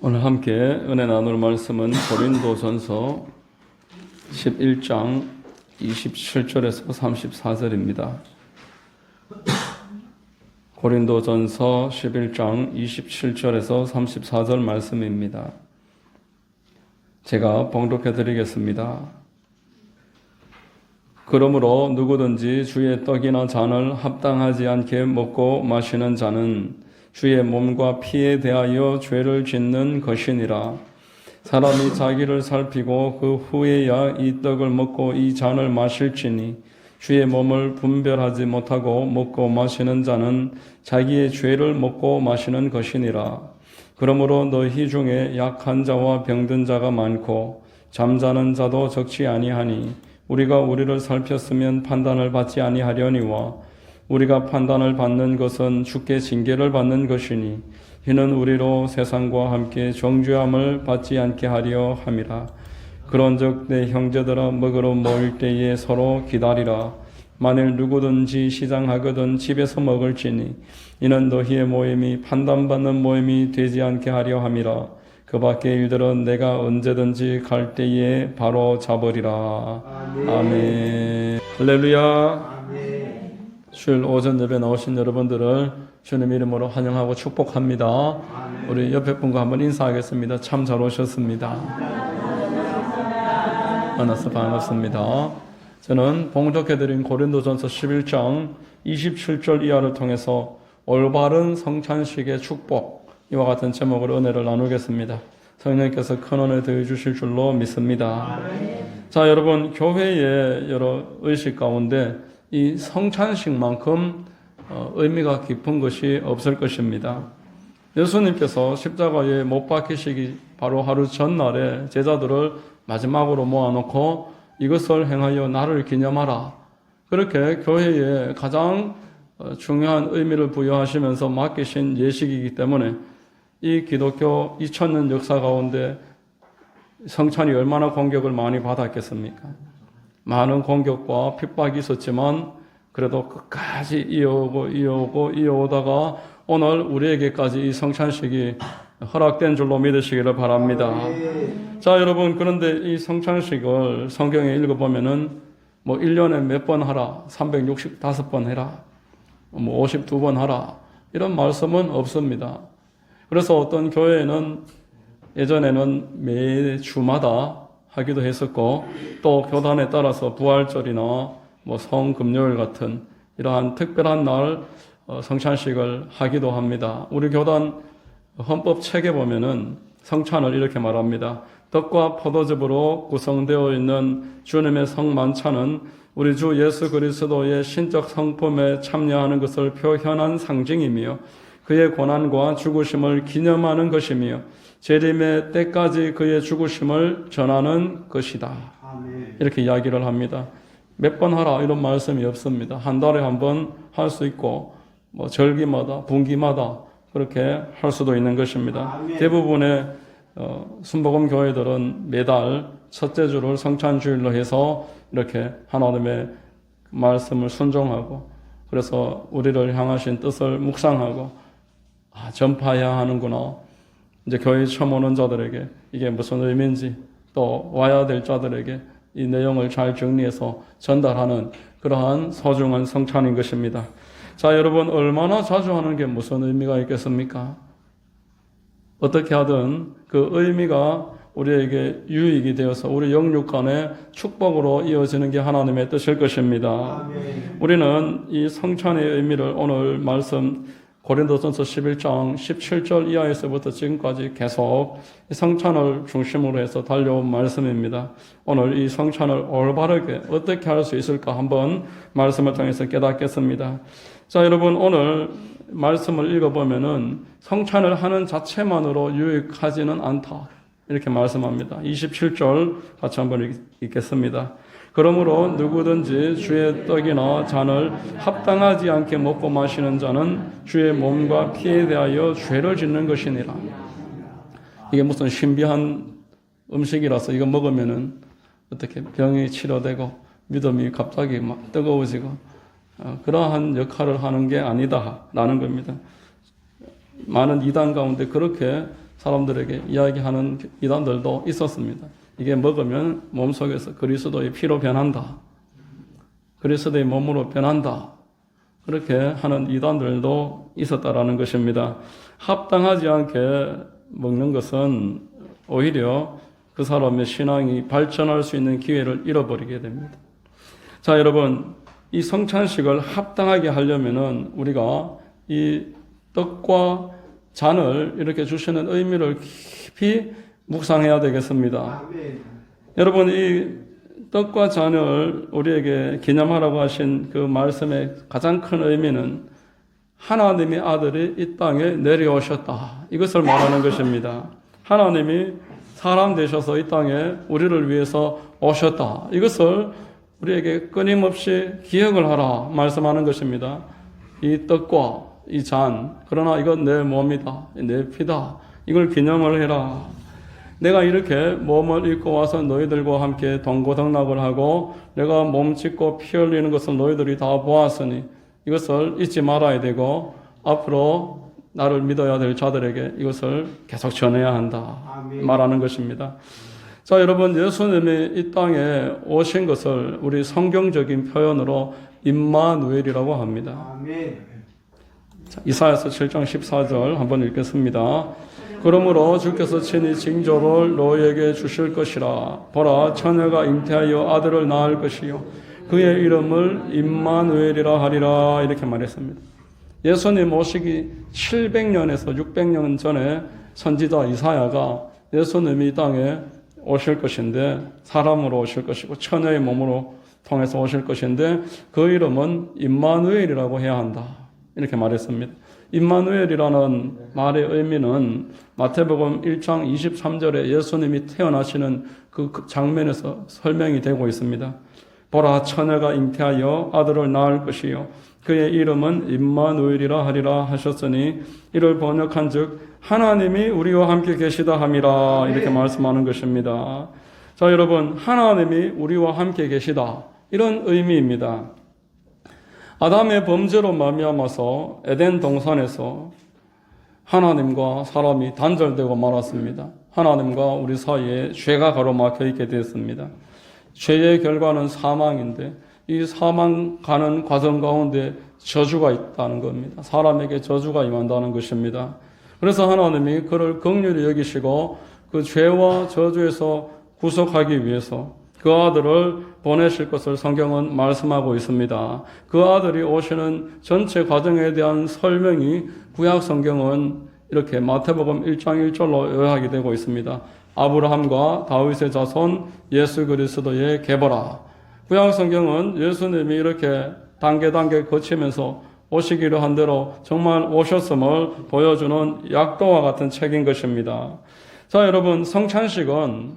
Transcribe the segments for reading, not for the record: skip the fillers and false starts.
오늘 함께 은혜 나눌 말씀은 고린도전서 11장 27절에서 34절입니다. 고린도전서 11장 27절에서 34절 말씀입니다. 제가 봉독해 드리겠습니다. 그러므로 누구든지 주의 떡이나 잔을 합당하지 않게 먹고 마시는 자는 주의 몸과 피에 대하여 죄를 짓는 것이니라. 사람이 자기를 살피고 그 후에야 이 떡을 먹고 이 잔을 마실지니 주의 몸을 분별하지 못하고 먹고 마시는 자는 자기의 죄를 먹고 마시는 것이니라. 그러므로 너희 중에 약한 자와 병든 자가 많고 잠자는 자도 적지 아니하니 우리가 우리를 살폈으면 판단을 받지 아니하려니와 우리가 판단을 받는 것은 주께 징계를 받는 것이니 이는 우리로 세상과 함께 정죄함을 받지 않게 하려 함이라. 그런즉 내 형제들아 먹으러 모일 때에 서로 기다리라. 만일 누구든지 시장하거든 집에서 먹을지니 이는 너희의 모임이 판단받는 모임이 되지 않게 하려 함이라. 그 밖의 일들은 내가 언제든지 갈 때에 바로 잡으리라. 아멘. 할렐루야. 주일 오전 예배 나오신 여러분들을 주님 이름으로 환영하고 축복합니다. 아멘. 우리 옆에 분과 한번 인사하겠습니다. 참 잘 오셨습니다. 만나서 반갑습니다. 저는 봉독해드린 고린도전서 11장 27절 이하를 통해서 올바른 성찬식의 축복, 이와 같은 제목으로 은혜를 나누겠습니다. 성령께서 큰 은혜 더해 주실 줄로 믿습니다. 아멘. 자, 여러분, 교회의 여러 의식 가운데 이 성찬식만큼 의미가 깊은 것이 없을 것입니다. 예수님께서 십자가에 못 박히시기 바로 하루 전날에 제자들을 마지막으로 모아놓고 이것을 행하여 나를 기념하라. 그렇게 교회에 가장 중요한 의미를 부여하시면서 맡기신 예식이기 때문에 이 기독교 2000년 역사 가운데 성찬이 얼마나 공격을 많이 받았겠습니까? 많은 공격과 핍박이 있었지만 그래도 끝까지 이어오다가 오늘 우리에게까지 이 성찬식이 허락된 줄로 믿으시기를 바랍니다. 자, 여러분, 그런데 이 성찬식을 성경에 읽어보면은 1년에 몇 번 하라, 365번 해라, 52번 하라, 이런 말씀은 없습니다. 그래서 어떤 교회에는 예전에는 매 주마다 하기도 했었고, 또 교단에 따라서 부활절이나 성금요일 같은 이러한 특별한 날 성찬식을 하기도 합니다. 우리 교단 헌법 책에 보면은 성찬을 이렇게 말합니다. 떡과 포도즙으로 구성되어 있는 주님의 성만찬은 우리 주 예수 그리스도의 신적 성품에 참여하는 것을 표현한 상징이며 그의 고난과 죽으심을 기념하는 것이며 재림의 때까지 그의 죽으심을 전하는 것이다. 아멘. 이렇게 이야기를 합니다. 몇 번 하라 이런 말씀이 없습니다. 한 달에 한 번 할 수 있고 절기마다 분기마다 그렇게 할 수도 있는 것입니다. 아멘. 대부분의 순복음 교회들은 매달 첫째 주를 성찬주일로 해서 이렇게 하나님의 말씀을 순종하고 그래서 우리를 향하신 뜻을 묵상하고 전파해야 하는구나. 이제 교회 처음 오는 자들에게 이게 무슨 의미인지 또 와야 될 자들에게 이 내용을 잘 정리해서 전달하는 그러한 소중한 성찬인 것입니다. 자, 여러분, 얼마나 자주 하는 게 무슨 의미가 있겠습니까? 어떻게 하든 그 의미가 우리에게 유익이 되어서 우리 영육 간의 축복으로 이어지는 게 하나님의 뜻일 것입니다. 아멘. 우리는 이 성찬의 의미를 오늘 말씀 고린도전서 11장 17절 이하에서부터 지금까지 계속 성찬을 중심으로 해서 달려온 말씀입니다. 오늘 이 성찬을 올바르게 어떻게 할 수 있을까 한번 말씀을 통해서 깨닫겠습니다. 자, 여러분, 오늘 말씀을 읽어보면은 성찬을 하는 자체만으로 유익하지는 않다. 이렇게 말씀합니다. 27절 같이 한번 읽겠습니다. 그러므로 누구든지 주의 떡이나 잔을 합당하지 않게 먹고 마시는 자는 주의 몸과 피에 대하여 죄를 짓는 것이니라. 이게 무슨 신비한 음식이라서 이거 먹으면은 어떻게 병이 치료되고 믿음이 갑자기 막 뜨거워지고 그러한 역할을 하는 게 아니다라는 겁니다. 많은 이단 가운데 그렇게 사람들에게 이야기하는 이단들도 있었습니다. 이게 먹으면 몸속에서 그리스도의 피로 변한다. 그리스도의 몸으로 변한다. 그렇게 하는 이단들도 있었다라는 것입니다. 합당하지 않게 먹는 것은 오히려 그 사람의 신앙이 발전할 수 있는 기회를 잃어버리게 됩니다. 자, 여러분, 이 성찬식을 합당하게 하려면은 우리가 이 떡과 잔을 이렇게 주시는 의미를 깊이 묵상해야 되겠습니다. 여러분, 이 떡과 잔을 우리에게 기념하라고 하신 그 말씀의 가장 큰 의미는 하나님의 아들이 이 땅에 내려오셨다. 이것을 말하는 것입니다. 하나님이 사람 되셔서 이 땅에 우리를 위해서 오셨다. 이것을 우리에게 끊임없이 기억을 하라 말씀하는 것입니다. 이 떡과 이 잔, 그러나 이건 내 몸이다, 내 피다. 이걸 기념을 해라. 내가 이렇게 몸을 입고 와서 너희들과 함께 동고동락을 하고 내가 몸 찢고 피 흘리는 것을 너희들이 다 보았으니 이것을 잊지 말아야 되고 앞으로 나를 믿어야 될 자들에게 이것을 계속 전해야 한다. 아멘. 말하는 것입니다. 자, 여러분, 예수님이 이 땅에 오신 것을 우리 성경적인 표현으로 임마누엘이라고 합니다. 아멘. 자, 이사야서 7장 14절 한번 읽겠습니다. 그러므로 주께서 친히 징조를 너희에게 주실 것이라. 보라, 처녀가 잉태하여 아들을 낳을 것이요 그의 이름을 임마누엘이라 하리라. 이렇게 말했습니다. 예수님 오시기 700년에서 600년 전에 선지자 이사야가 예수님이 이 땅에 오실 것인데 사람으로 오실 것이고 처녀의 몸으로 통해서 오실 것인데 그 이름은 임마누엘이라고 해야 한다. 이렇게 말했습니다. 임마누엘이라는 말의 의미는 마태복음 1장 23절에 예수님이 태어나시는 그 장면에서 설명이 되고 있습니다. 보라, 처녀가 잉태하여 아들을 낳을 것이요 그의 이름은 임마누엘이라 하리라 하셨으니 이를 번역한즉 하나님이 우리와 함께 계시다 함이라. 이렇게 말씀하는 것입니다. 자, 여러분, 하나님이 우리와 함께 계시다, 이런 의미입니다. 아담의 범죄로 말미암아서 에덴 동산에서 하나님과 사람이 단절되고 말았습니다. 하나님과 우리 사이에 죄가 가로막혀 있게 되었습니다. 죄의 결과는 사망인데 이 사망 가는 과정 가운데 저주가 있다는 겁니다. 사람에게 저주가 임한다는 것입니다. 그래서 하나님이 그를 긍휼히 여기시고 그 죄와 저주에서 구속하기 위해서 그 아들을 보내실 것을 성경은 말씀하고 있습니다. 그 아들이 오시는 전체 과정에 대한 설명이 구약 성경은 이렇게 마태복음 1장 1절로 요약이 되고 있습니다. 아브라함과 다윗의 자손 예수 그리스도의 계보라. 구약 성경은 예수님이 이렇게 단계 거치면서 오시기로 한 대로 정말 오셨음을 보여주는 약도와 같은 책인 것입니다. 자, 여러분, 성찬식은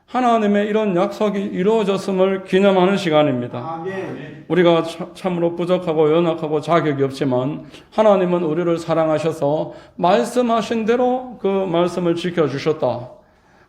하나님의 이런 약속이 이루어졌음을 기념하는 시간입니다. 아멘. 우리가 참으로 부족하고 연약하고 자격이 없지만 하나님은 우리를 사랑하셔서 말씀하신 대로 그 말씀을 지켜주셨다.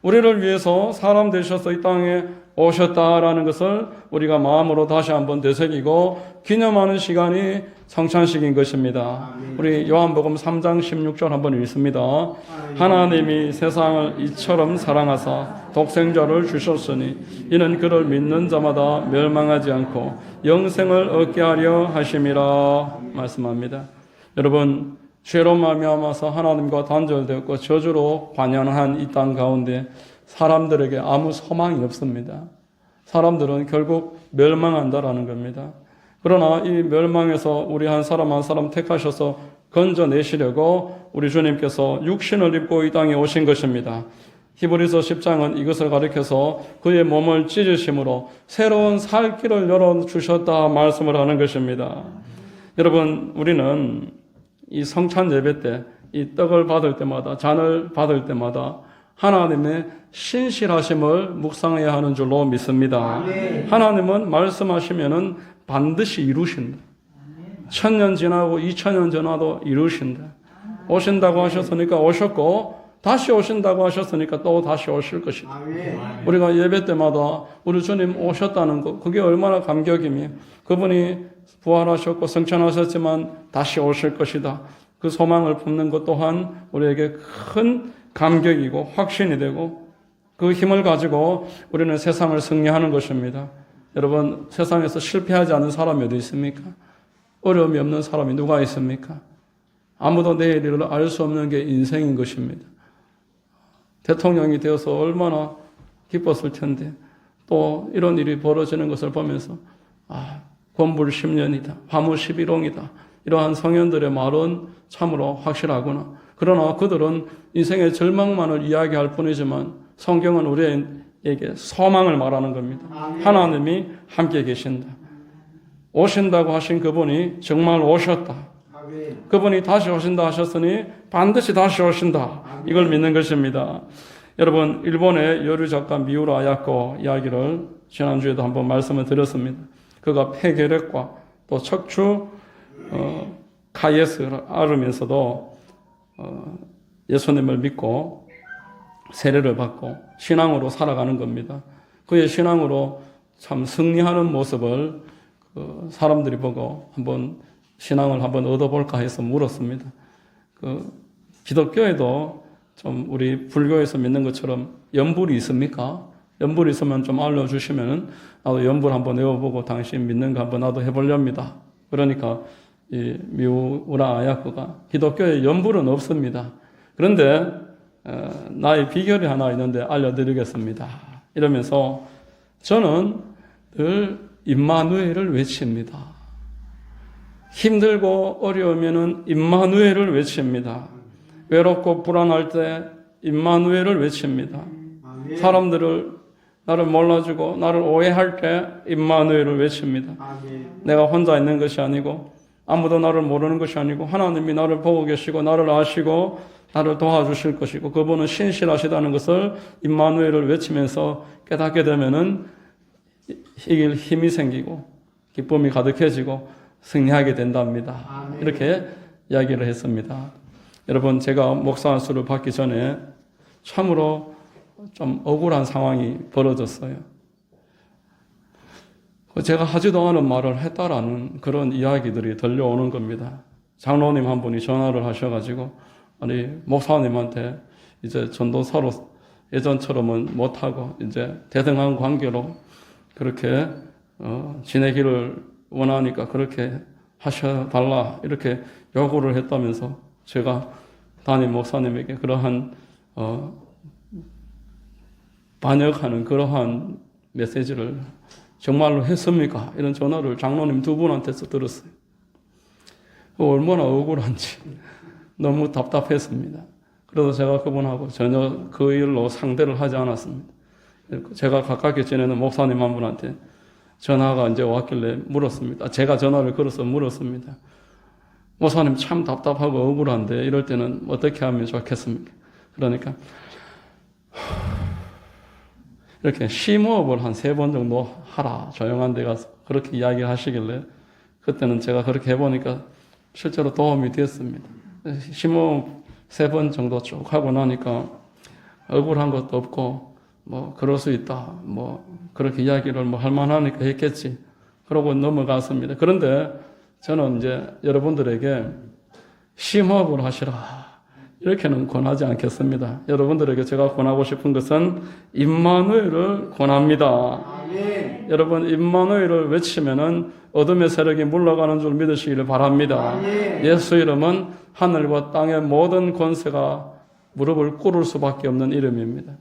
우리를 위해서 사람 되셔서 이 땅에 오셨다라는 것을 우리가 마음으로 다시 한번 되새기고 기념하는 시간이 성찬식인 것입니다. 아멘. 우리 요한복음 3장 16절 한번 읽습니다. 아멘. 하나님이 세상을 이처럼 사랑하사 독생자를 주셨으니 이는 그를 믿는 자마다 멸망하지 않고 영생을 얻게 하려 하심이라 말씀합니다. 여러분, 죄로 말미암아서 하나님과 단절되었고 저주로 관연한 이 땅 가운데 사람들에게 아무 소망이 없습니다. 사람들은 결국 멸망한다라는 겁니다. 그러나 이 멸망에서 우리 한 사람 한 사람 택하셔서 건져내시려고 우리 주님께서 육신을 입고 이 땅에 오신 것입니다. 히브리서 10장은 이것을 가리켜서 그의 몸을 찢으심으로 새로운 살 길을 열어주셨다 말씀을 하는 것입니다. 여러분, 우리는 이 성찬 예배 때 이 떡을 받을 때마다 잔을 받을 때마다 하나님의 신실하심을 묵상해야 하는 줄로 믿습니다. 아멘. 하나님은 말씀하시면은 반드시 이루신다. 1000년 지나고 2000년 지나도 이루신다. 오신다고 하셨으니까 오셨고 다시 오신다고 하셨으니까 또 다시 오실 것이다. 아멘. 우리가 예배 때마다 우리 주님 오셨다는 것, 그게 얼마나 감격이며 그분이 부활하셨고 성찬하셨지만 다시 오실 것이다. 그 소망을 품는 것 또한 우리에게 큰 감격이고 확신이 되고 그 힘을 가지고 우리는 세상을 승리하는 것입니다. 여러분, 세상에서 실패하지 않는 사람이 어디 있습니까? 어려움이 없는 사람이 누가 있습니까? 아무도 내일 일을 알 수 없는 게 인생인 것입니다. 대통령이 되어서 얼마나 기뻤을 텐데 또 이런 일이 벌어지는 것을 보면서 권불 10년이다. 화무 11홍이다. 이러한 성현들의 말은 참으로 확실하구나. 그러나 그들은 인생의 절망만을 이야기할 뿐이지만 성경은 우리에게 소망을 말하는 겁니다. 하나님이 함께 계신다. 오신다고 하신 그분이 정말 오셨다. 그분이 다시 오신다 하셨으니 반드시 다시 오신다. 이걸 믿는 것입니다. 여러분, 일본의 여류 작가 미우라 아야코 이야기를 지난주에도 한번 말씀을 드렸습니다. 그가 폐결핵과 또 척추 카이에스를 앓으면서도 예수님을 믿고 세례를 받고 신앙으로 살아가는 겁니다. 그의 신앙으로 참 승리하는 모습을 사람들이 보고 한번 신앙을 한번 얻어볼까 해서 물었습니다. 기독교에도 좀 우리 불교에서 믿는 것처럼 연불이 있습니까? 연불이 있으면 좀 알려주시면 나도 연불 한번 외워보고 당신 믿는 거 한번 나도 해보렵니다. 그러니까 이 미우라 아야코가 기독교에 연불은 없습니다. 그런데 나의 비결이 하나 있는데 알려드리겠습니다. 이러면서 저는 늘 임마누엘을 외칩니다. 힘들고 어려우면은 임마누엘을 외칩니다. 외롭고 불안할 때 임마누엘을 외칩니다. 사람들을 나를 몰라주고 나를 오해할 때 임마누엘을 외칩니다. 내가 혼자 있는 것이 아니고 아무도 나를 모르는 것이 아니고 하나님이 나를 보고 계시고 나를 아시고 나를 도와주실 것이고 그분은 신실하시다는 것을 임마누엘을 외치면서 깨닫게 되면은 이길 힘이 생기고 기쁨이 가득해지고 승리하게 된답니다. 이렇게 이야기를 했습니다. 여러분, 제가 목사 안수를 받기 전에 참으로 좀 억울한 상황이 벌어졌어요. 제가 하지도 않은 말을 했다라는 그런 이야기들이 들려오는 겁니다. 장로님 한 분이 전화를 하셔가지고 아니 목사님한테 이제 전도사로 예전처럼은 못하고 이제 대등한 관계로 그렇게 지내기를 원하니까 그렇게 하셔달라 이렇게 요구를 했다면서 제가 담임 목사님에게 그러한 반역하는 그러한 메시지를 정말로 했습니까? 이런 전화를 장로님 두 분한테서 들었어요. 얼마나 억울한지 너무 답답했습니다. 그래서 제가 그분하고 전혀 그 일로 상대를 하지 않았습니다. 제가 가깝게 지내는 목사님 한 분한테 전화가 이제 왔길래 물었습니다. 제가 전화를 걸어서 물었습니다. 목사님 참 답답하고 억울한데 이럴 때는 어떻게 하면 좋겠습니까? 그러니까 이렇게 심호흡을 한 3번 정도 하라. 조용한 데 가서 그렇게 이야기를 하시길래 그때는 제가 그렇게 해보니까 실제로 도움이 됐습니다. 심호흡 3번 정도 쭉 하고 나니까 억울한 것도 없고 뭐 그럴 수 있다. 뭐 그렇게 이야기를 뭐 할 만하니까 했겠지. 그러고 넘어갔습니다. 그런데 저는 이제 여러분들에게 심호흡을 하시라. 이렇게는 권하지 않겠습니다. 여러분들에게 제가 권하고 싶은 것은 임마누엘을 권합니다. 아멘. 여러분 임마누엘을 외치면은 어둠의 세력이 물러가는 줄 믿으시기를 바랍니다. 아멘. 예수 이름은 하늘과 땅의 모든 권세가 무릎을 꿇을 수밖에 없는 이름입니다.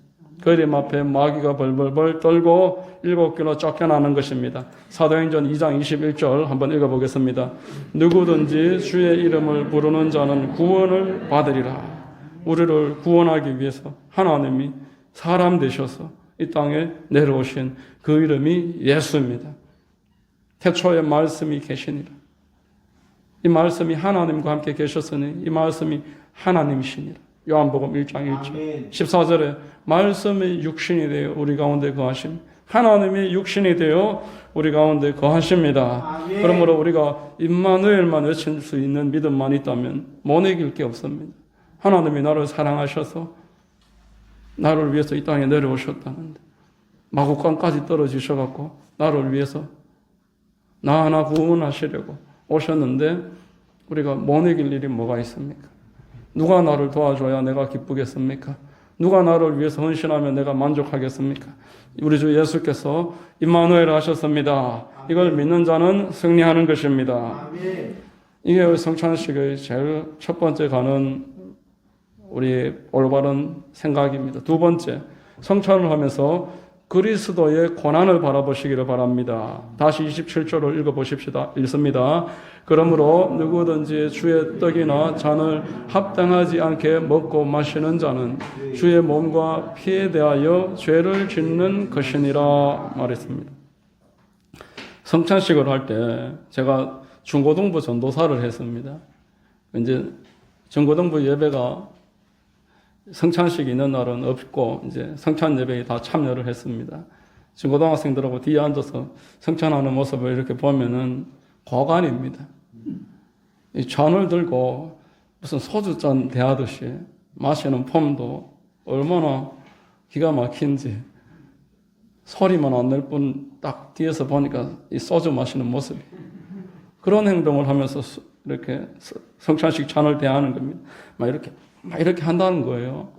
그 이름 앞에 마귀가 벌벌벌 떨고 7개로 쫓겨나는 것입니다. 사도행전 2장 21절 한번 읽어보겠습니다. 누구든지 주의 이름을 부르는 자는 구원을 받으리라. 우리를 구원하기 위해서 하나님이 사람 되셔서 이 땅에 내려오신 그 이름이 예수입니다. 태초에 말씀이 계시니라. 이 말씀이 하나님과 함께 계셨으니 이 말씀이 하나님이시니라. 요한복음 1장 1절 14절에 말씀이 육신이 되어 우리 가운데 거하심. 하나님이 육신이 되어 우리 가운데 거하십니다. 아멘. 그러므로 우리가 임마누엘만 외칠 수 있는 믿음만 있다면 못 이길 게 없습니다. 하나님이 나를 사랑하셔서 나를 위해서 이 땅에 내려오셨다는데 마구간까지 떨어지셔갖고 나를 위해서 나 하나 구원하시려고 오셨는데 우리가 못 이길 일이 뭐가 있습니까? 누가 나를 도와줘야 내가 기쁘겠습니까? 누가 나를 위해서 헌신하면 내가 만족하겠습니까? 우리 주 예수께서 임마누엘 하셨습니다. 이걸 믿는 자는 승리하는 것입니다. 이게 성찬식의 제일 첫 번째 가는 우리 올바른 생각입니다. 두 번째, 성찬을 하면서 그리스도의 고난을 바라보시기를 바랍니다. 다시 27절을 읽어보십시다. 읽습니다. 그러므로 누구든지 주의 떡이나 잔을 합당하지 않게 먹고 마시는 자는 주의 몸과 피에 대하여 죄를 짓는 것이니라 말했습니다. 성찬식을 할 때 제가 중고등부 전도사를 했습니다. 이제 중고등부 예배가 성찬식이 있는 날은 없고 이제 성찬 예배에 다 참여를 했습니다. 중고등학생들하고 뒤에 앉아서 성찬하는 모습을 이렇게 보면은 고관입니다. 이 잔을 들고 무슨 소주잔 대하듯이 마시는 폼도 얼마나 기가 막힌지 소리만 안 낼 뿐 딱 뒤에서 보니까 이 소주 마시는 모습이 그런 행동을 하면서 이렇게 성찬식 잔을 대하는 겁니다. 막 이렇게 한다는 거예요.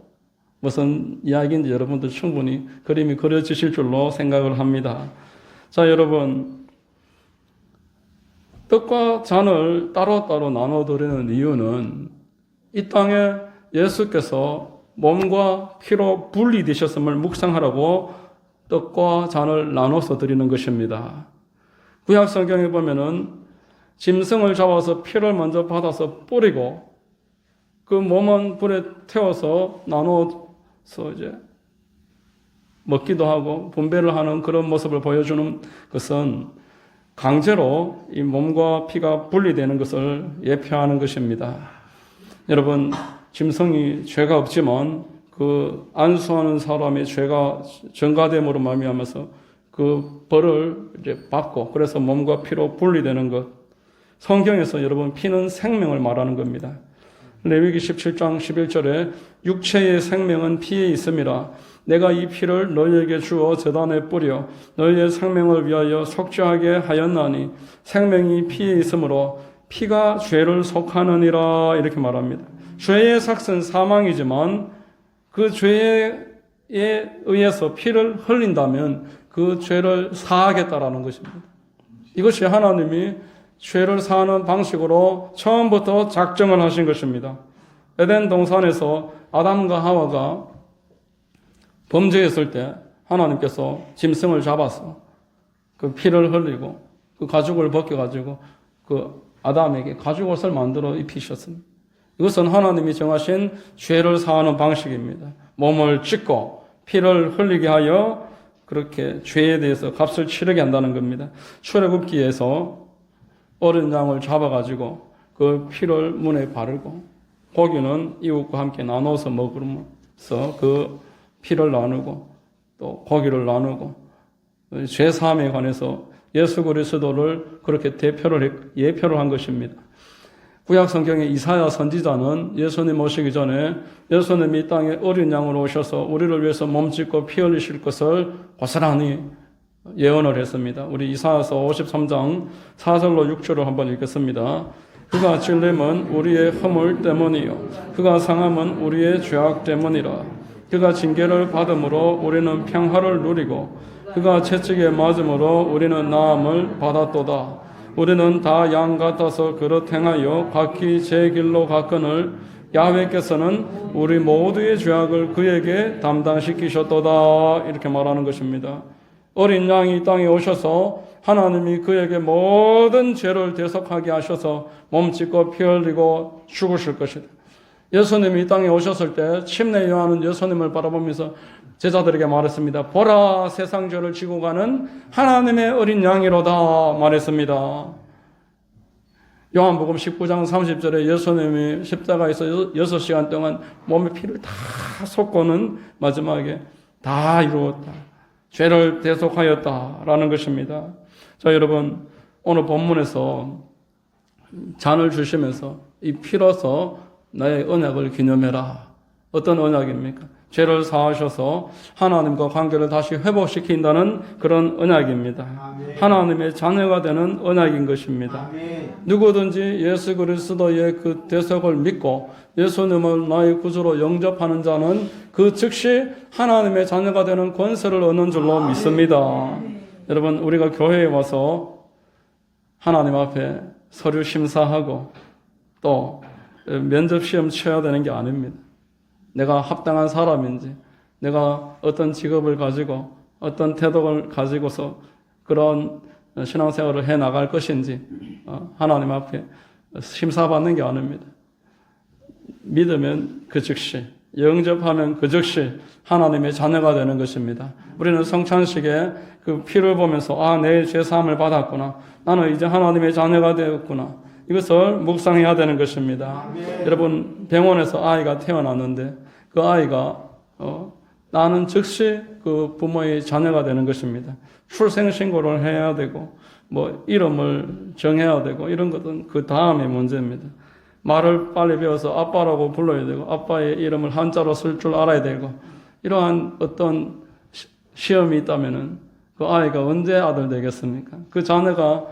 무슨 이야기인지 여러분들 충분히 그림이 그려지실 줄로 생각을 합니다. 자, 여러분, 떡과 잔을 따로따로 나눠드리는 이유는 이 땅에 예수께서 몸과 피로 분리되셨음을 묵상하라고 떡과 잔을 나눠서 드리는 것입니다. 구약 성경에 보면은 짐승을 잡아서 피를 먼저 받아서 뿌리고 그 몸은 불에 태워서 나눠서 이제 먹기도 하고 분배를 하는 그런 모습을 보여주는 것은 강제로 이 몸과 피가 분리되는 것을 예표하는 것입니다. 여러분, 짐승이 죄가 없지만 그 안수하는 사람의 죄가 전가됨으로 말미암아서 그 벌을 이제 받고 그래서 몸과 피로 분리되는 것. 성경에서 여러분 피는 생명을 말하는 겁니다. 레위기 17장 11절에 육체의 생명은 피에 있음이라 내가 이 피를 너희에게 주어 제단에 뿌려 너희의 생명을 위하여 속죄하게 하였나니 생명이 피에 있으므로 피가 죄를 속하느니라 이렇게 말합니다. 죄의 삭은 사망이지만 그 죄에 의해서 피를 흘린다면 그 죄를 사하겠다라는 것입니다. 이것이 하나님이 죄를 사하는 방식으로 처음부터 작정을 하신 것입니다. 에덴 동산에서 아담과 하와가 범죄했을 때 하나님께서 짐승을 잡아서 그 피를 흘리고 그 가죽을 벗겨가지고 그 아담에게 가죽옷을 만들어 입히셨습니다. 이것은 하나님이 정하신 죄를 사하는 방식입니다. 몸을 찢고 피를 흘리게 하여 그렇게 죄에 대해서 값을 치르게 한다는 겁니다. 출애굽기에서 어린 양을 잡아가지고 그 피를 문에 바르고 고기는 이웃과 함께 나눠서 먹으면서 그 피를 나누고 또 고기를 나누고 죄 사함에 관해서 예수 그리스도를 그렇게 예표를 한 것입니다. 구약 성경의 이사야 선지자는 예수님 오시기 전에 예수님이 이 땅에 어린 양으로 오셔서 우리를 위해서 몸짓고 피 흘리실 것을 고스란히 예언을 했습니다. 우리 이사야서 53장 4절로 6절을 한번 읽겠습니다. 그가 찔림은 우리의 허물 때문이요 그가 상함은 우리의 죄악 때문이라. 그가 징계를 받음으로 우리는 평화를 누리고 그가 채찍에 맞음으로 우리는 나음을 받았도다. 우리는 다 양 같아서 그릇 행하여 각기 제 길로 갔거늘 야훼께서는 우리 모두의 죄악을 그에게 담당시키셨도다. 이렇게 말하는 것입니다. 어린 양이 이 땅에 오셔서 하나님이 그에게 모든 죄를 대속하게 하셔서 몸짓고 피 흘리고 죽으실 것이다. 예수님이 이 땅에 오셨을 때 침례 요한은 예수님을 바라보면서 제자들에게 말했습니다. 보라, 세상 죄를 지고 가는 하나님의 어린 양이로다 말했습니다. 요한복음 19장 30절에 예수님이 십자가에서 6시간 동안 몸에 피를 다 쏟고는 마지막에 다 이루었다. 죄를 대속하였다라는 것입니다. 자, 여러분, 오늘 본문에서 잔을 주시면서 이 피로서 나의 언약을 기념해라. 어떤 언약입니까? 죄를 사하셔서 하나님과 관계를 다시 회복시킨다는 그런 언약입니다. 아멘. 하나님의 자녀가 되는 언약인 것입니다. 아멘. 누구든지 예수 그리스도의 그 대속을 믿고 예수님을 나의 구주로 영접하는 자는 그 즉시 하나님의 자녀가 되는 권세를 얻는 줄로 믿습니다. 여러분, 우리가 교회에 와서 하나님 앞에 서류 심사하고 또 면접 시험 쳐야 되는 게 아닙니다. 내가 합당한 사람인지, 내가 어떤 직업을 가지고 어떤 태도를 가지고서 그런 신앙생활을 해 나갈 것인지 하나님 앞에 심사받는 게 아닙니다. 믿으면 그 즉시, 영접하면 그 즉시 하나님의 자녀가 되는 것입니다. 우리는 성찬식에 그 피를 보면서 내 죄 사함을 받았구나, 나는 이제 하나님의 자녀가 되었구나, 이것을 묵상해야 되는 것입니다. 아멘. 여러분, 병원에서 아이가 태어났는데 그 아이가 나는 즉시 그 부모의 자녀가 되는 것입니다. 출생신고를 해야 되고 뭐 이름을 정해야 되고 이런 것은 그 다음의 문제입니다. 말을 빨리 배워서 아빠라고 불러야 되고 아빠의 이름을 한자로 쓸 줄 알아야 되고 이러한 어떤 시험이 있다면은 그 아이가 언제 아들 되겠습니까? 그 자녀가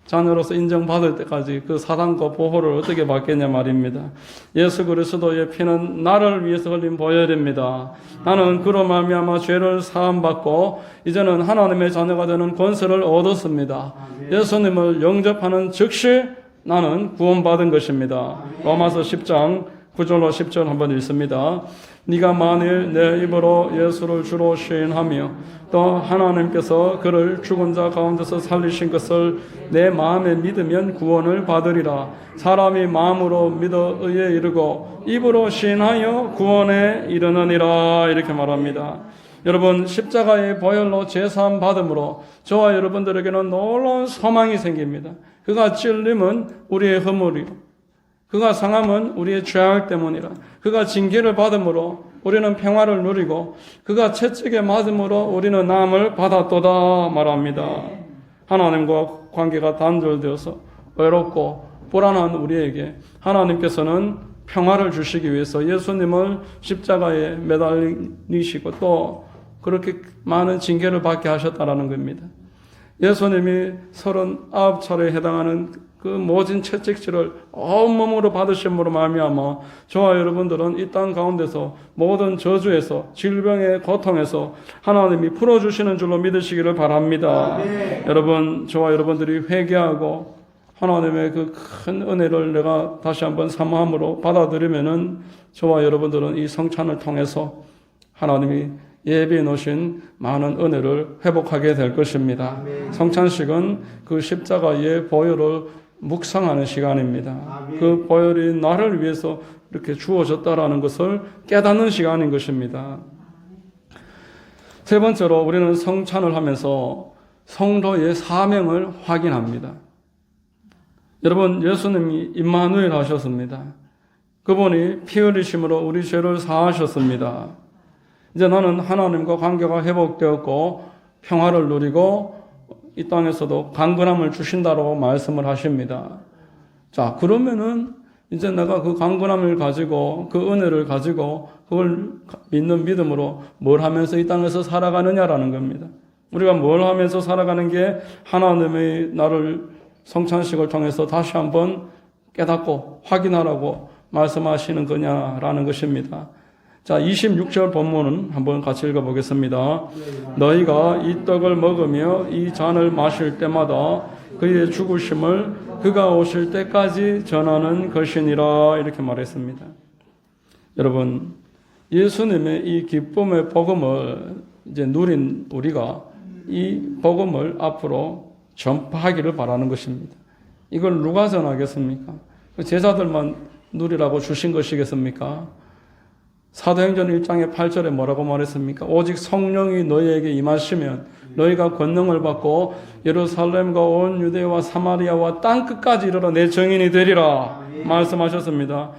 자녀로서 인정받을 때까지 그 사랑과 보호를 어떻게 받겠냐 말입니다. 예수 그리스도의 피는 나를 위해서 흘린 보혈입니다. 나는 그로 말미암아 죄를 사함받고 이제는 하나님의 자녀가 되는 권세를 얻었습니다. 예수님을 영접하는 즉시 나는 구원받은 것입니다. 로마서 10장 9절로 10절 한번 읽습니다. 네가 만일 내 입으로 예수를 주로 시인하며 또 하나님께서 그를 죽은 자 가운데서 살리신 것을 내 마음에 믿으면 구원을 받으리라. 사람이 마음으로 믿어 의에 이르고 입으로 시인하여 구원에 이르느니라. 이렇게 말합니다. 여러분, 십자가의 보혈로 제사함 받음으로 저와 여러분들에게는 놀라운 소망이 생깁니다. 그가 찔림은 우리의 허물이요, 그가 상함은 우리의 죄악 때문이라. 그가 징계를 받음으로 우리는 평화를 누리고 그가 채찍에 맞음으로 우리는 나음을 받았도다 말합니다. 하나님과 관계가 단절되어서 외롭고 불안한 우리에게 하나님께서는 평화를 주시기 위해서 예수님을 십자가에 매달리시고 또 그렇게 많은 징계를 받게 하셨다라는 겁니다. 예수님이 39차례에 해당하는 그 모진 채찍질을 온몸으로 받으심으로 말미암아 저와 여러분들은 이 땅 가운데서 모든 저주에서 질병의 고통에서 하나님이 풀어주시는 줄로 믿으시기를 바랍니다. 아멘. 여러분, 저와 여러분들이 회개하고 하나님의 그 큰 은혜를 내가 다시 한번 사모함으로 받아들이면은 저와 여러분들은 이 성찬을 통해서 하나님이 예비해 놓으신 많은 은혜를 회복하게 될 것입니다. 아멘. 성찬식은 그 십자가의 보혈을 묵상하는 시간입니다. 아멘. 그 보혈이 나를 위해서 이렇게 주어졌다라는 것을 깨닫는 시간인 것입니다. 세 번째로 우리는 성찬을 하면서 성도의 사명을 확인합니다. 여러분, 예수님이 임마누엘 하셨습니다. 그분이 피 흘리심으로 우리 죄를 사하셨습니다. 이제 나는 하나님과 관계가 회복되었고 평화를 누리고 이 땅에서도 강건함을 주신다고 말씀을 하십니다. 자, 그러면은 이제 내가 그 강건함을 가지고 그 은혜를 가지고 그걸 믿는 믿음으로 뭘 하면서 이 땅에서 살아가느냐라는 겁니다. 우리가 뭘 하면서 살아가는 게 하나님의 나를 성찬식을 통해서 다시 한번 깨닫고 확인하라고 말씀하시는 거냐라는 것입니다. 자, 26절 본문은 한번 같이 읽어보겠습니다. 너희가 이 떡을 먹으며 이 잔을 마실 때마다 그의 죽으심을 그가 오실 때까지 전하는 것이니라. 이렇게 말했습니다. 여러분, 예수님의 이 기쁨의 복음을 이제 누린 우리가 이 복음을 앞으로 전파하기를 바라는 것입니다. 이걸 누가 전하겠습니까? 제자들만 누리라고 주신 것이겠습니까? 사도행전 1장의 8절에 뭐라고 말했습니까? 오직 성령이 너희에게 임하시면 너희가 권능을 받고 예루살렘과 온 유대와 사마리아와 땅끝까지 이르러 내 증인이 되리라 말씀하셨습니다.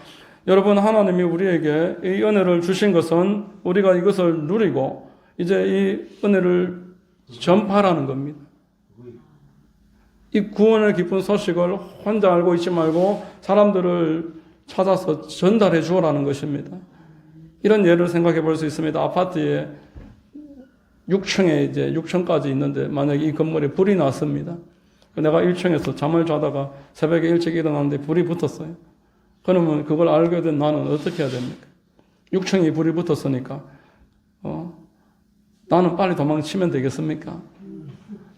여러분, 하나님이 우리에게 이 은혜를 주신 것은 우리가 이것을 누리고 이제 이 은혜를 전파하라는 겁니다. 이 구원의 기쁜 소식을 혼자 알고 있지 말고 사람들을 찾아서 전달해 주라는 것입니다. 이런 예를 생각해 볼 수 있습니다. 아파트에 6층에 이제 6층까지 있는데 만약에 이 건물에 불이 났습니다. 내가 1층에서 잠을 자다가 새벽에 일찍 일어났는데 불이 붙었어요. 그러면 그걸 알게 된 나는 어떻게 해야 됩니까? 6층에 불이 붙었으니까 나는 빨리 도망치면 되겠습니까?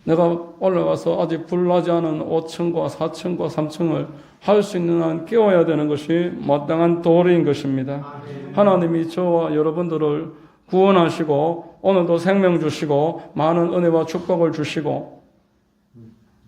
내가 올라가서 아직 불나지 않은 5층과 4층과 3층을 할 수 있는 한 깨워야 되는 것이 마땅한 도리인 것입니다. 하나님이 저와 여러분들을 구원하시고 오늘도 생명 주시고 많은 은혜와 축복을 주시고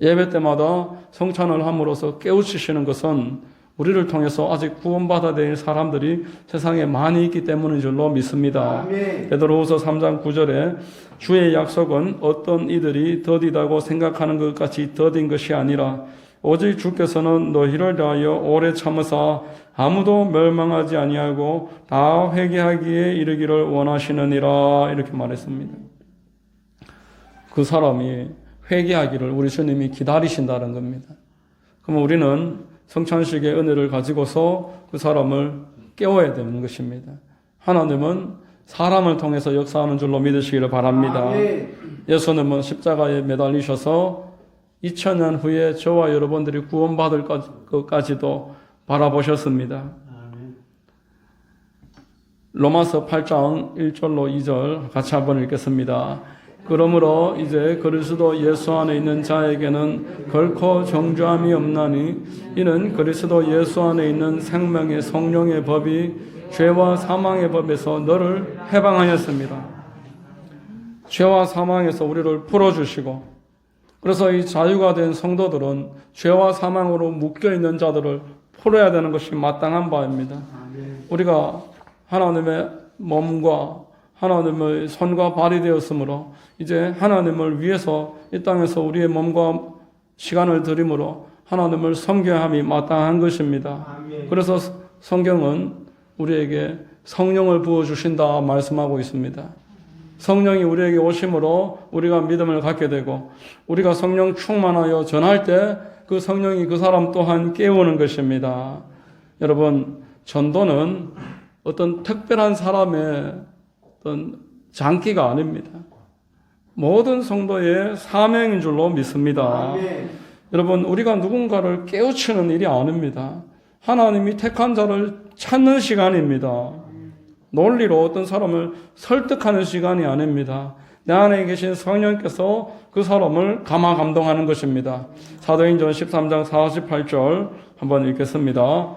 예배 때마다 성찬을 함으로써 깨우치시는 것은 우리를 통해서 아직 구원받아야 될 사람들이 세상에 많이 있기 때문인 줄로 믿습니다. 베드로후서 3장 9절에 주의 약속은 어떤 이들이 더디다고 생각하는 것 같이 더딘 것이 아니라 오직 주께서는 너희를 대하여 오래 참으사 아무도 멸망하지 아니하고 다 회개하기에 이르기를 원하시느니라 이렇게 말했습니다. 그 사람이 회개하기를 우리 주님이 기다리신다는 겁니다. 그럼 우리는 성찬식의 은혜를 가지고서 그 사람을 깨워야 되는 것입니다. 하나님은 사람을 통해서 역사하는 줄로 믿으시기를 바랍니다. 예수님은 십자가에 매달리셔서 2000년 후에 저와 여러분들이 구원받을 것까지도 바라보셨습니다. 로마서 8장 1절로 2절 같이 한번 읽겠습니다. 그러므로 이제 그리스도 예수 안에 있는 자에게는 결코 정죄함이 없나니 이는 그리스도 예수 안에 있는 생명의 성령의 법이 죄와 사망의 법에서 너를 해방하였습니다. 죄와 사망에서 우리를 풀어주시고 그래서 이 자유가 된 성도들은 죄와 사망으로 묶여있는 자들을 풀어야 되는 것이 마땅한 바입니다. 우리가 하나님의 몸과 하나님의 손과 발이 되었으므로 이제 하나님을 위해서 이 땅에서 우리의 몸과 시간을 들임으로 하나님을 섬겨야 함이 마땅한 것입니다. 그래서 성경은 우리에게 성령을 부어주신다 말씀하고 있습니다. 성령이 우리에게 오심으로 우리가 믿음을 갖게 되고 우리가 성령 충만하여 전할 때 그 성령이 그 사람 또한 깨우는 것입니다. 여러분, 전도는 어떤 특별한 사람의 어떤 장기가 아닙니다. 모든 성도의 사명인 줄로 믿습니다. 여러분, 우리가 누군가를 깨우치는 일이 아닙니다. 하나님이 택한 자를 찾는 시간입니다. 논리로 어떤 사람을 설득하는 시간이 아닙니다. 내 안에 계신 성령께서 그 사람을 감화 감동하는 것입니다. 사도행전 13장 48절 한번 읽겠습니다.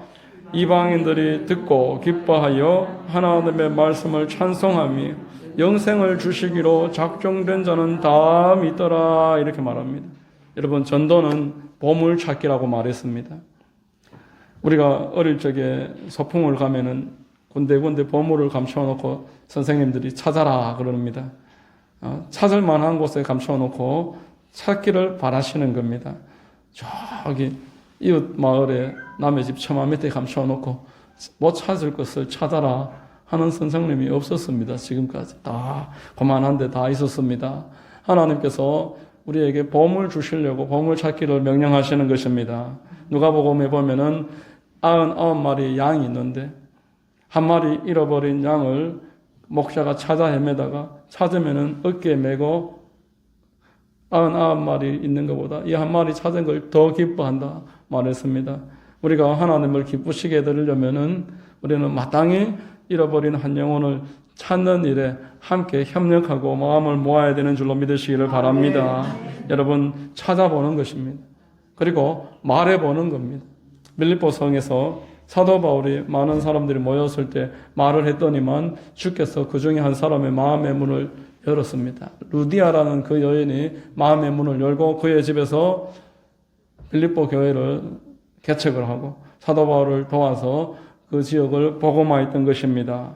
이방인들이 듣고 기뻐하여 하나님의 말씀을 찬송하며 영생을 주시기로 작정된 자는 다 믿더라 이렇게 말합니다. 여러분, 전도는 보물찾기라고 말했습니다. 우리가 어릴 적에 소풍을 가면은 군데군데 보물을 감춰놓고 선생님들이 찾아라 그럽니다. 찾을 만한 곳에 감춰놓고 찾기를 바라시는 겁니다. 저기 이웃 마을에 남의 집 처마 밑에 감춰놓고 못 찾을 것을 찾아라 하는 선생님이 없었습니다. 지금까지 다 그만한데 다 있었습니다. 하나님께서 우리에게 보물 주시려고 보물 찾기를 명령하시는 것입니다. 누가복음에 보면은 99마리 양이 있는데 한 마리 잃어버린 양을 목자가 찾아 헤매다가 찾으면은 어깨에 메고 99마리 있는 것보다 이 한 마리 찾은 걸 더 기뻐한다 말했습니다. 우리가 하나님을 기쁘시게 해드리려면은 우리는 마땅히 잃어버린 한 영혼을 찾는 일에 함께 협력하고 마음을 모아야 되는 줄로 믿으시기를 바랍니다. 여러분, 찾아보는 것입니다. 그리고 말해보는 겁니다. 빌립보성에서 사도 바울이 많은 사람들이 모였을 때 말을 했더니만 주께서 그 중에 한 사람의 마음의 문을 열었습니다. 루디아라는 그 여인이 마음의 문을 열고 그의 집에서 빌립보 교회를 개척을 하고 사도 바울을 도와서 그 지역을 복음화했던 것입니다.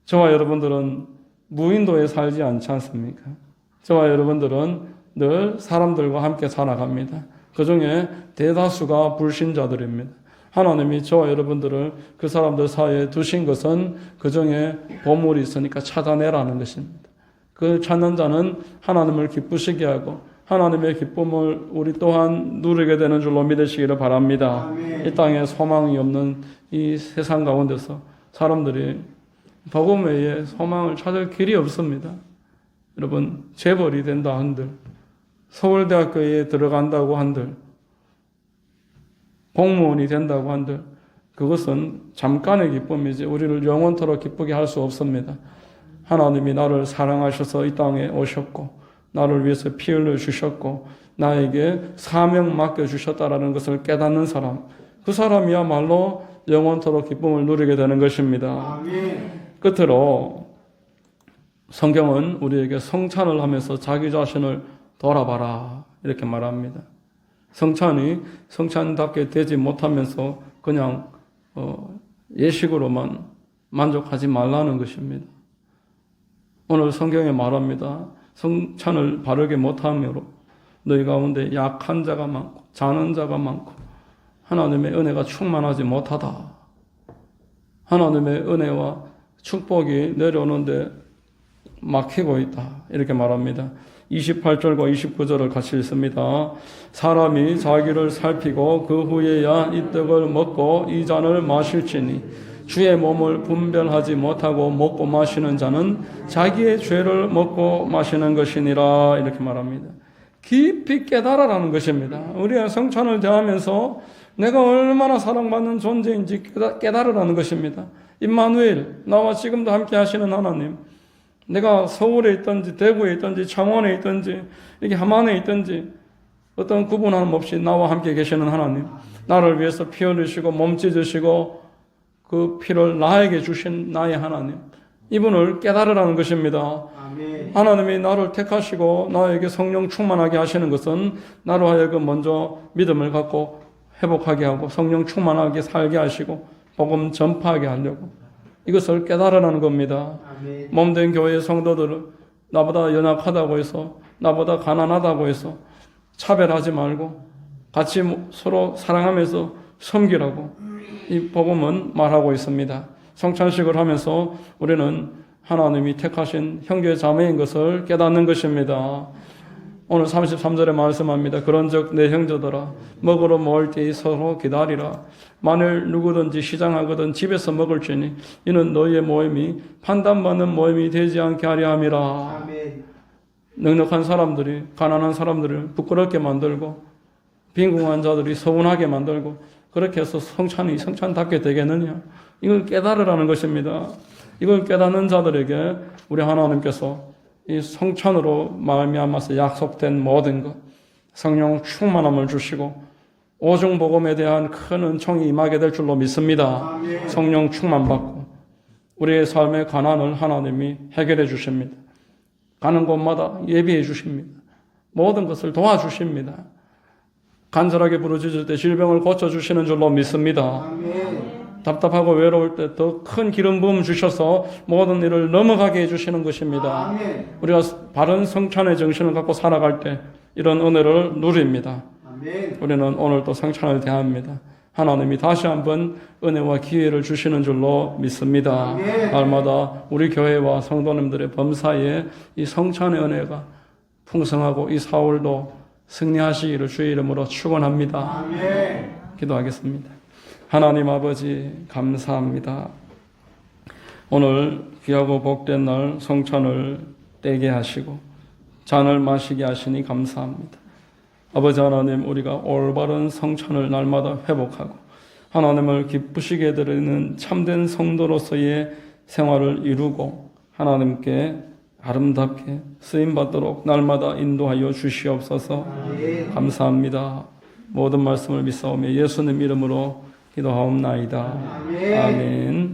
저와 여러분들은 무인도에 살지 않지 않습니까? 저와 여러분들은 늘 사람들과 함께 살아갑니다. 그 중에 대다수가 불신자들입니다. 하나님이 저와 여러분들을 그 사람들 사이에 두신 것은 그 중에 보물이 있으니까 찾아내라는 것입니다. 그 찾는 자는 하나님을 기쁘시게 하고 하나님의 기쁨을 우리 또한 누리게 되는 줄로 믿으시기를 바랍니다. 이 땅에 소망이 없는 이 세상 가운데서 사람들이 복음 외에 소망을 찾을 길이 없습니다. 여러분, 재벌이 된다 한들, 서울대학교에 들어간다고 한들, 공무원이 된다고 한들, 그것은 잠깐의 기쁨이지 우리를 영원토록 기쁘게 할 수 없습니다. 하나님이 나를 사랑하셔서 이 땅에 오셨고 나를 위해서 피 흘려 주셨고 나에게 사명 맡겨주셨다라는 것을 깨닫는 사람, 그 사람이야말로 영원토록 기쁨을 누리게 되는 것입니다. 끝으로 성경은 우리에게 성찬을 하면서 자기 자신을 돌아봐라 이렇게 말합니다. 성찬이 성찬답게 되지 못하면서 그냥 예식으로만 만족하지 말라는 것입니다. 오늘 성경에 말합니다. 성찬을 바르게 못함으로 너희 가운데 약한 자가 많고 자는 자가 많고 하나님의 은혜가 충만하지 못하다. 하나님의 은혜와 축복이 내려오는데 막히고 있다. 이렇게 말합니다. 28절과 29절을 같이 읽습니다. 사람이 자기를 살피고 그 후에야 이 떡을 먹고 이 잔을 마실지니 주의 몸을 분별하지 못하고 먹고 마시는 자는 자기의 죄를 먹고 마시는 것이니라 이렇게 말합니다. 깊이 깨달아라는 것입니다. 우리가 성찬을 대하면서 내가 얼마나 사랑받는 존재인지 깨달으라는 것입니다. 임마누엘, 나와 지금도 함께 하시는 하나님, 내가 서울에 있든지 대구에 있든지 창원에 있든지 이렇게 함안에 있든지 어떤 구분함 없이 나와 함께 계시는 하나님, 나를 위해서 피 흘리시고 몸 찢으시고 그 피를 나에게 주신 나의 하나님, 이분을 깨달으라는 것입니다. 아멘. 하나님이 나를 택하시고 나에게 성령 충만하게 하시는 것은 나로 하여금 먼저 믿음을 갖고 회복하게 하고 성령 충만하게 살게 하시고 복음 전파하게 하려고 이것을 깨달으라는 겁니다. 아멘. 몸된 교회의 성도들을 나보다 연약하다고 해서 나보다 가난하다고 해서 차별하지 말고 같이 서로 사랑하면서 섬기라고 이 복음은 말하고 있습니다. 성찬식을 하면서 우리는 하나님이 택하신 형제 자매인 것을 깨닫는 것입니다. 오늘 33절에 말씀합니다. 그런즉 내 형제들아 먹으러 모을 때에 서로 기다리라. 만일 누구든지 시장하거든 집에서 먹을지니 이는 너희의 모임이 판단받는 모임이 되지 않게 하려 함이라. 아멘. 넉넉한 사람들이 가난한 사람들을 부끄럽게 만들고 빈궁한 자들이 서운하게 만들고 그렇게 해서 성찬이 성찬답게 되겠느냐. 이걸 깨달으라는 것입니다. 이걸 깨닫는 자들에게 우리 하나님께서 이 성찬으로 말미암아서 약속된 모든 것, 성령 충만함을 주시고 오중 복음에 대한 큰 은총이 임하게 될 줄로 믿습니다. 아멘. 성령 충만받고 우리의 삶의 가난을 하나님이 해결해 주십니다. 가는 곳마다 예비해 주십니다. 모든 것을 도와주십니다. 간절하게 부르짖을 때 질병을 고쳐주시는 줄로 믿습니다. 아멘. 답답하고 외로울 때 더 큰 기름 부음 주셔서 모든 일을 넘어가게 해주시는 것입니다. 아멘. 우리가 바른 성찬의 정신을 갖고 살아갈 때 이런 은혜를 누립니다. 아멘. 우리는 오늘도 성찬을 대합니다. 하나님이 다시 한번 은혜와 기회를 주시는 줄로 믿습니다. 아멘. 날마다 우리 교회와 성도님들의 범사에 이 성찬의 은혜가 풍성하고 이 사월도 승리하시기를 주의 이름으로 축원합니다. 아멘. 기도하겠습니다. 하나님 아버지 감사합니다. 오늘 귀하고 복된 날 성찬을 떼게 하시고 잔을 마시게 하시니 감사합니다. 아버지 하나님, 우리가 올바른 성찬을 날마다 회복하고 하나님을 기쁘시게 드리는 참된 성도로서의 생활을 이루고 하나님께 아름답게 쓰임받도록 날마다 인도하여 주시옵소서. 감사합니다. 모든 말씀을 믿사오며 예수님 이름으로 기도하옵나이다. 아멘.